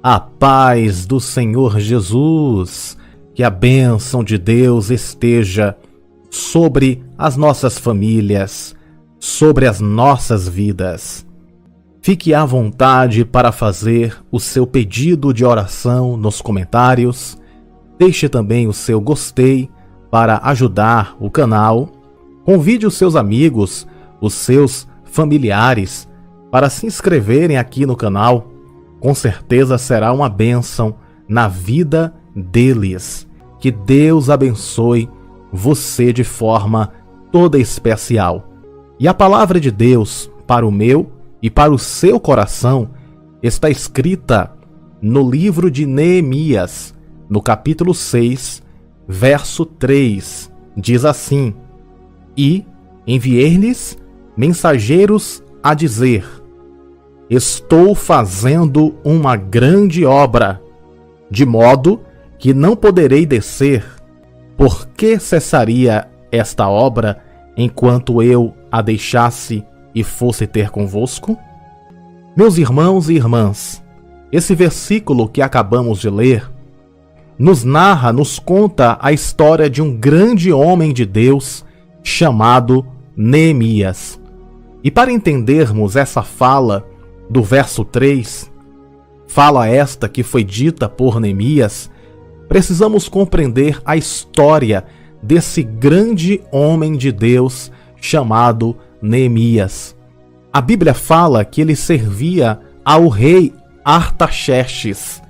A paz do Senhor Jesus, que a bênção de Deus esteja sobre as nossas famílias, sobre as nossas vidas. Fique à vontade para fazer o seu pedido de oração nos comentários. Deixe também o seu gostei para ajudar o canal. Convide os seus amigos, os seus familiares para se inscreverem aqui no canal. Com certeza será uma bênção na vida deles. Que Deus abençoe você de forma toda especial. E a palavra de Deus para o meu e para o seu coração está escrita no livro de Neemias, no capítulo 6, verso 3. Diz assim: E enviei-lhes mensageiros a dizer: Estou fazendo uma grande obra, de modo que não poderei descer. Por que cessaria esta obra enquanto eu a deixasse e fosse ter convosco? Meus irmãos e irmãs, esse versículo que acabamos de ler nos conta a história de um grande homem de Deus chamado Neemias. E para entendermos essa fala do verso 3, fala esta que foi dita por Neemias, precisamos compreender a história desse grande homem de Deus chamado Neemias. A Bíblia fala que ele servia ao rei Artaxerxes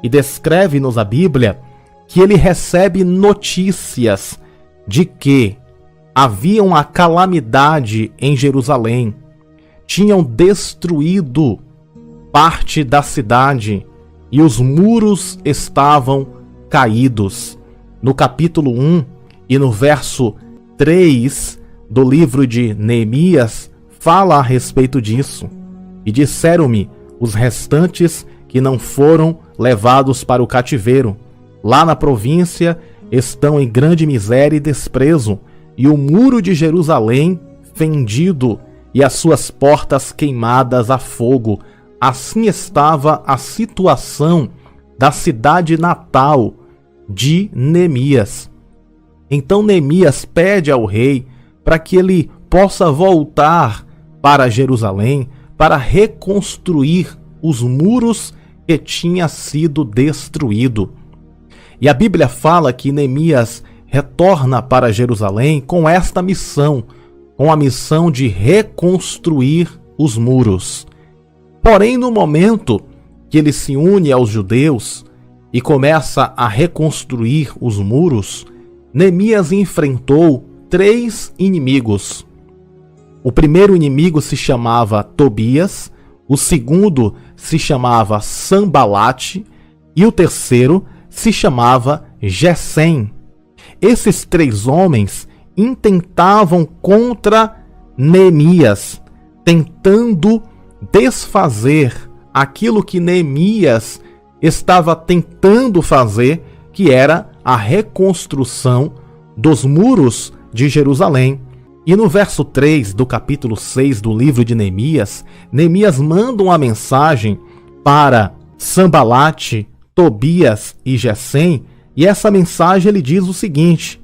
e descreve-nos a Bíblia que ele recebe notícias de que havia uma calamidade em Jerusalém. Tinham destruído parte da cidade e os muros estavam caídos. No capítulo 1 e no verso 3 do livro de Neemias, fala a respeito disso. E disseram-me os restantes que não foram levados para o cativeiro. Lá na província estão em grande miséria e desprezo, e o muro de Jerusalém fendido, e as suas portas queimadas a fogo. Assim estava a situação da cidade natal de Neemias. Então Neemias pede ao rei para que ele possa voltar para Jerusalém para reconstruir os muros que tinha sido destruído. E a Bíblia fala que Neemias retorna para Jerusalém com esta missão, com a missão de reconstruir os muros. Porém, no momento que ele se une aos judeus e começa a reconstruir os muros, Neemias enfrentou 3 inimigos. O primeiro inimigo se chamava Tobias, o segundo se chamava Sanbalate e o terceiro se chamava Gesem. Esses 3 homens intentavam contra Neemias, tentando desfazer aquilo que Neemias estava tentando fazer, que era a reconstrução dos muros de Jerusalém. E no verso 3 do capítulo 6 do livro de Neemias, Neemias manda uma mensagem para Sanbalate, Tobias e Gesem, e essa mensagem ele diz o seguinte: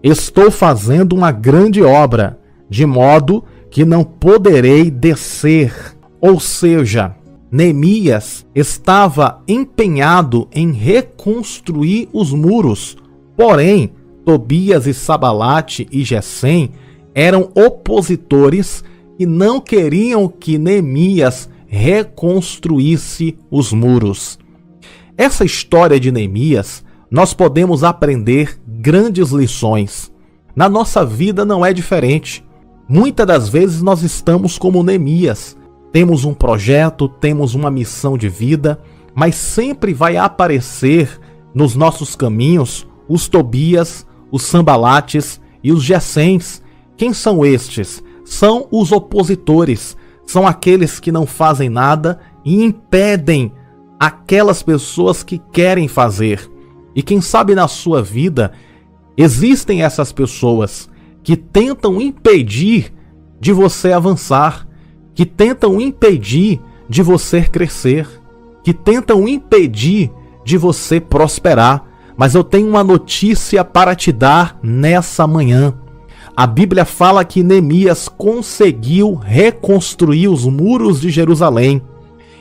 Estou fazendo uma grande obra, de modo que não poderei descer. Ou seja, Neemias estava empenhado em reconstruir os muros, porém, Tobias e Sanbalate e Gesem eram opositores e não queriam que Neemias reconstruísse os muros. Essa história de Neemias, nós podemos aprender grandes lições. Na nossa vida não é diferente. Muitas das vezes nós estamos como Neemias. Temos um projeto, temos uma missão de vida, mas sempre vai aparecer nos nossos caminhos os Tobias, os Sanbalates e os Gesems. Quem são estes? São os opositores, são aqueles que não fazem nada e impedem aquelas pessoas que querem fazer. E quem sabe na sua vida existem essas pessoas que tentam impedir de você avançar, que tentam impedir de você crescer. que tentam impedir de você prosperar. Mas eu tenho uma notícia para te dar nessa manhã. A Bíblia fala que Neemias conseguiu reconstruir os muros de Jerusalém.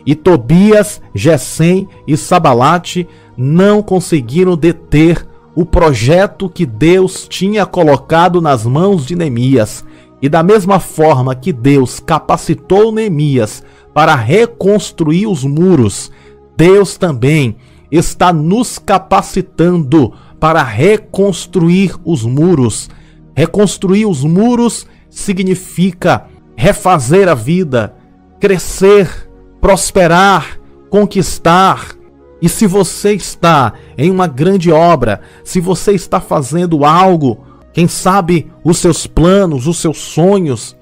E Tobias, Gesem e Sanbalate não conseguiram deter o projeto que Deus tinha colocado nas mãos de Neemias. E da mesma forma que Deus capacitou Neemias para reconstruir os muros, Deus também está nos capacitando para reconstruir os muros. Reconstruir os muros significa refazer a vida, crescer, prosperar, conquistar. E se você está em uma grande obra, se você está fazendo algo, quem sabe os seus planos, os seus sonhos,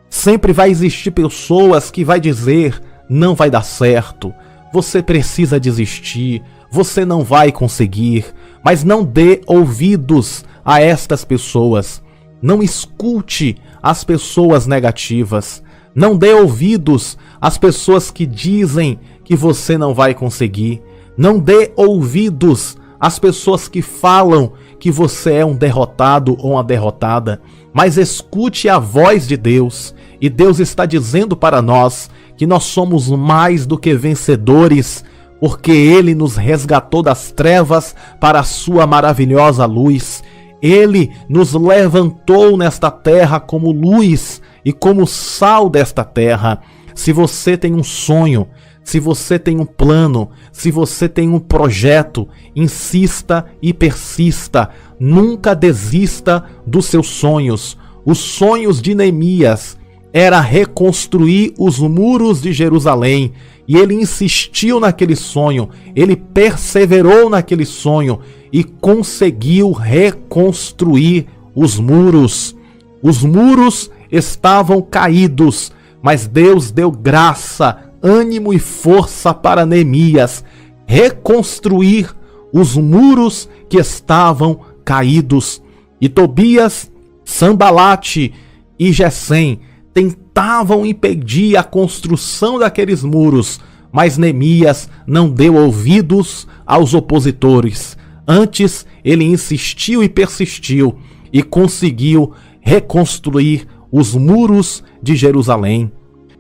sempre vai existir pessoas que vai dizer, não vai dar certo, você precisa desistir, você não vai conseguir. Mas não dê ouvidos a estas pessoas. Não escute as pessoas negativas. Não dê ouvidos às pessoas que dizem que você não vai conseguir. Não dê ouvidos às pessoas que falam que você é um derrotado ou uma derrotada. Mas escute a voz de Deus. E Deus está dizendo para nós que nós somos mais do que vencedores, porque Ele nos resgatou das trevas para a sua maravilhosa luz. Ele nos levantou nesta terra como luz e como sal desta terra. Se você tem um sonho, se você tem um plano, se você tem um projeto, insista e persista. Nunca desista dos seus sonhos. Os sonhos de Neemias era reconstruir os muros de Jerusalém. E ele insistiu naquele sonho, ele perseverou naquele sonho e conseguiu reconstruir os muros. Os muros estavam caídos, mas Deus deu graça, ânimo e força para Neemias reconstruir os muros que estavam caídos. E Tobias, Sanbalate e Gesem tentavam impedir a construção daqueles muros, mas Neemias não deu ouvidos aos opositores. Antes, ele insistiu e persistiu e conseguiu reconstruir os muros de Jerusalém.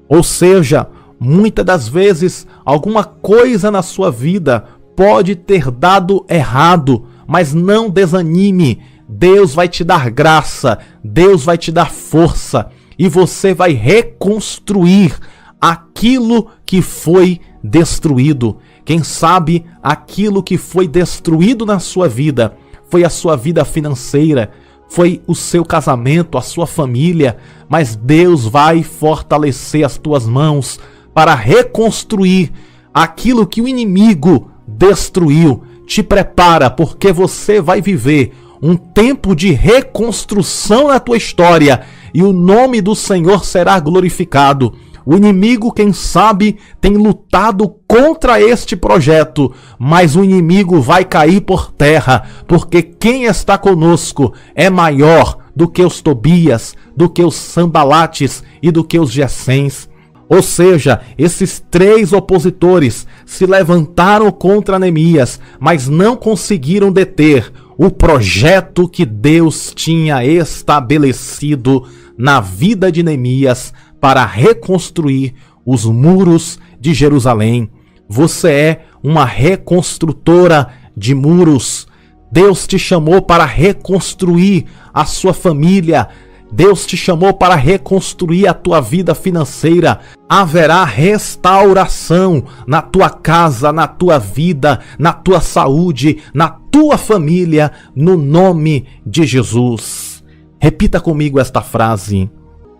Ou seja, muitas das vezes, alguma coisa na sua vida pode ter dado errado, mas não desanime. Deus vai te dar graça, Deus vai te dar força. E você vai reconstruir aquilo que foi destruído. Quem sabe aquilo que foi destruído na sua vida foi a sua vida financeira, foi o seu casamento, a sua família. Mas Deus vai fortalecer as tuas mãos para reconstruir aquilo que o inimigo destruiu. Te prepara, porque você vai viver um tempo de reconstrução na tua história. E o nome do Senhor será glorificado. O inimigo, quem sabe, tem lutado contra este projeto, mas o inimigo vai cair por terra, porque quem está conosco é maior do que os Tobias, do que os Sanbalates e do que os Gesems. Ou seja, esses três opositores se levantaram contra Neemias, mas não conseguiram deter o projeto que Deus tinha estabelecido na vida de Neemias para reconstruir os muros de Jerusalém. Você é uma reconstrutora de muros. Deus te chamou para reconstruir a sua família. Deus te chamou para reconstruir a tua vida financeira. Haverá restauração na tua casa, na tua vida, na tua saúde, na tua família, no nome de Jesus. Repita comigo esta frase.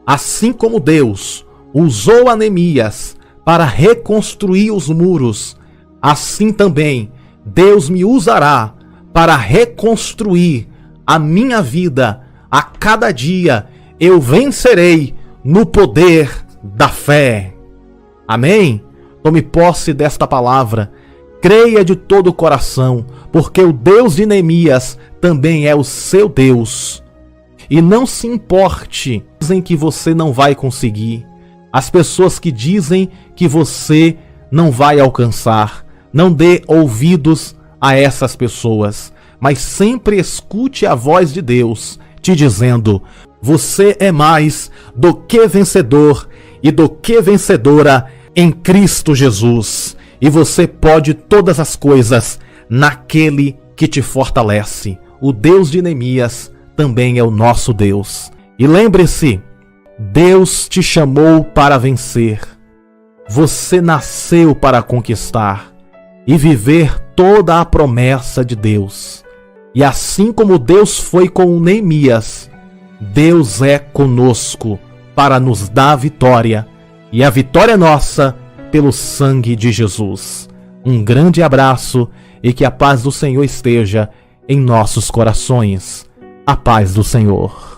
Assim como Deus usou a Neemias para reconstruir os muros, assim também Deus me usará para reconstruir a minha vida. A cada dia eu vencerei no poder da fé. Amém? Tome posse desta palavra. Creia de todo o coração, porque o Deus de Neemias também é o seu Deus. E não se importe, dizem que você não vai conseguir. As pessoas que dizem que você não vai alcançar. Não dê ouvidos a essas pessoas, mas sempre escute a voz de Deus te dizendo: você é mais do que vencedor e do que vencedora em Cristo Jesus. E você pode todas as coisas naquele que te fortalece. O Deus de Neemias também é o nosso Deus. E lembre-se, Deus te chamou para vencer. Você nasceu para conquistar e viver toda a promessa de Deus. E assim como Deus foi com Neemias, Deus é conosco para nos dar vitória. E a vitória é nossa pelo sangue de Jesus. Um grande abraço e que a paz do Senhor esteja em nossos corações. A paz do Senhor.